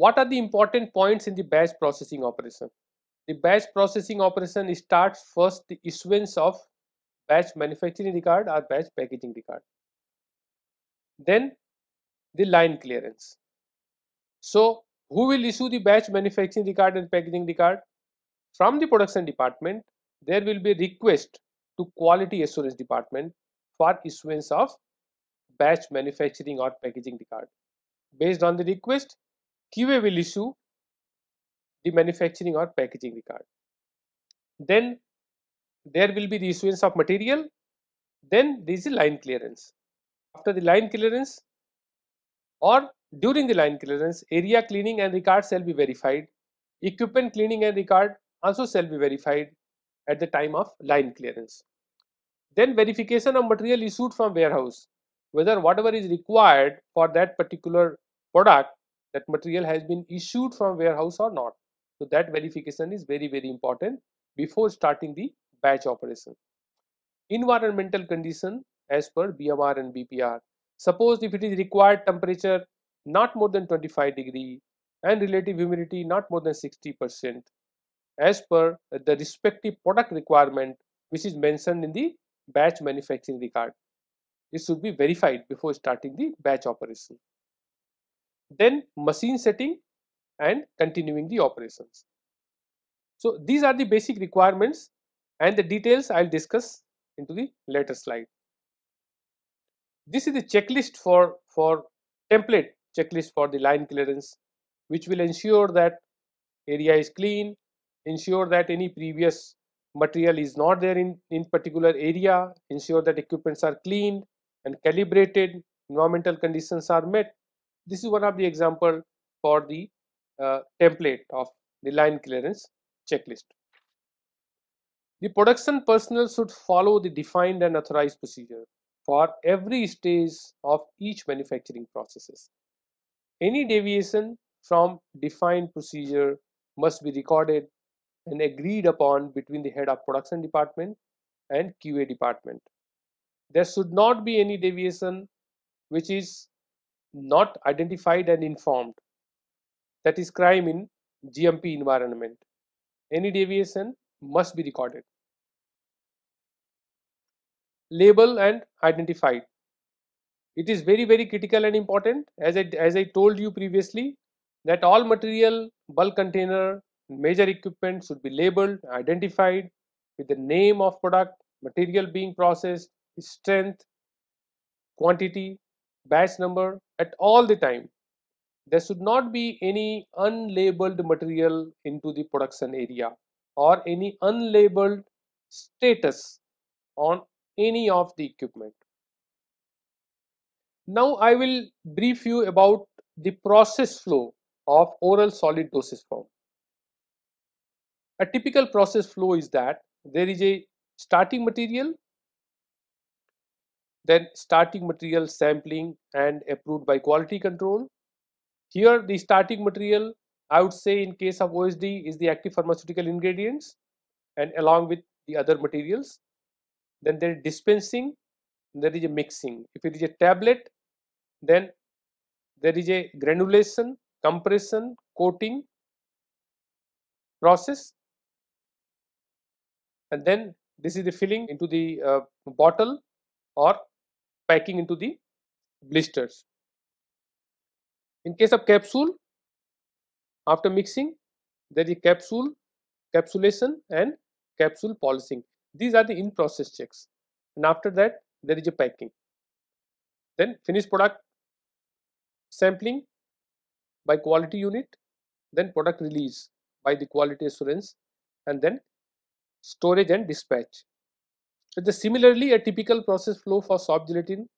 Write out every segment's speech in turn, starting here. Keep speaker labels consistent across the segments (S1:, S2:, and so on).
S1: What are the important points in the batch processing operation? The batch processing operation starts first the issuance of batch manufacturing record or batch packaging record, then the line clearance. So who will issue the batch manufacturing record and packaging record? From the production department, there will be a request to quality assurance department for issuance of batch manufacturing or packaging record. Based on the request, QA will issue the manufacturing or packaging record. Then there will be the issuance of material. Then there is the line clearance. After the line clearance or during the line clearance, area cleaning and record shall be verified. Equipment cleaning and record also shall be verified at the time of line clearance. Then verification of material issued from warehouse, whether whatever is required for that particular product, that material has been issued from warehouse or not. So that verification is very important before starting the batch operation. Environmental condition as per BMR and BPR. Suppose if it is required temperature not more than 25 degree and relative humidity not more than 60% as per the respective product requirement which is mentioned in the batch manufacturing record. It should be verified before starting the batch operation. Then machine setting and continuing the operations. So these are the basic requirements, and the details I'll discuss into the later slide. This is the checklist for template checklist for the line clearance, which will ensure that area is clean, ensure that any previous material is not there in particular area, ensure that equipments are cleaned and calibrated, environmental conditions are met. This is one of the example for the template of the line clearance checklist. The production personnel should follow the defined and authorized procedure for every stage of each manufacturing processes. Any deviation from defined procedure must be recorded and agreed upon between the head of production department and QA department. There should not be any deviation which is not identified and informed. That is crime in GMP environment. Any deviation must be recorded. Label and identified. It is very critical and important, as I told you previously, that all material, bulk container, major equipment should be labeled, identified with the name of product, material being processed, strength, quantity, batch number at all the time. There should not be any unlabeled material into the production area or any unlabeled status on any of the equipment. Now I will brief you about the process flow of oral solid dosage form. A typical process flow is that there is a starting material, then starting material sampling and approved by quality control. Here the starting material, I would say in case of OSD, is the active pharmaceutical ingredients and along with the other materials. Then there is dispensing, there is a mixing. If it is a tablet, then there is a granulation, compression, coating process, and then this is the filling into the bottle or packing into the blisters. In case of capsule, after mixing, there is capsule, capsulation and capsule polishing. These are the in-process checks, and after that there is a packing. Then finished product sampling by quality unit, then product release by the quality assurance, and then storage and dispatch. So similarly, a typical process flow for soft gelatin: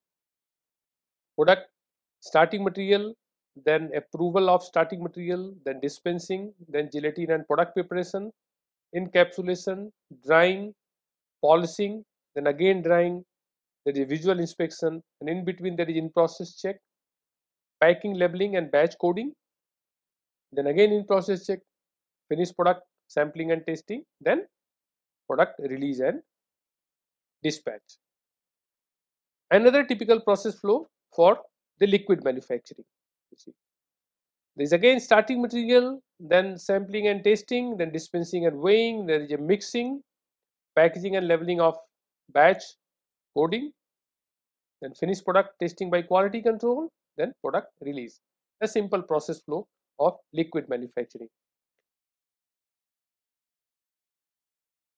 S1: product, starting material, then approval of starting material, then dispensing, then gelatin and product preparation, encapsulation, drying, polishing, then again drying, there is visual inspection, and in between there is in-process check, packing, labeling and batch coding, then again in-process check, finished product sampling and testing, then product release and dispatch. Another typical process flow for the liquid manufacturing. There is again starting material, then sampling and testing, then dispensing and weighing, there is a mixing, packaging and labeling of batch, coding, then finished product testing by quality control, then product release. A simple process flow of liquid manufacturing.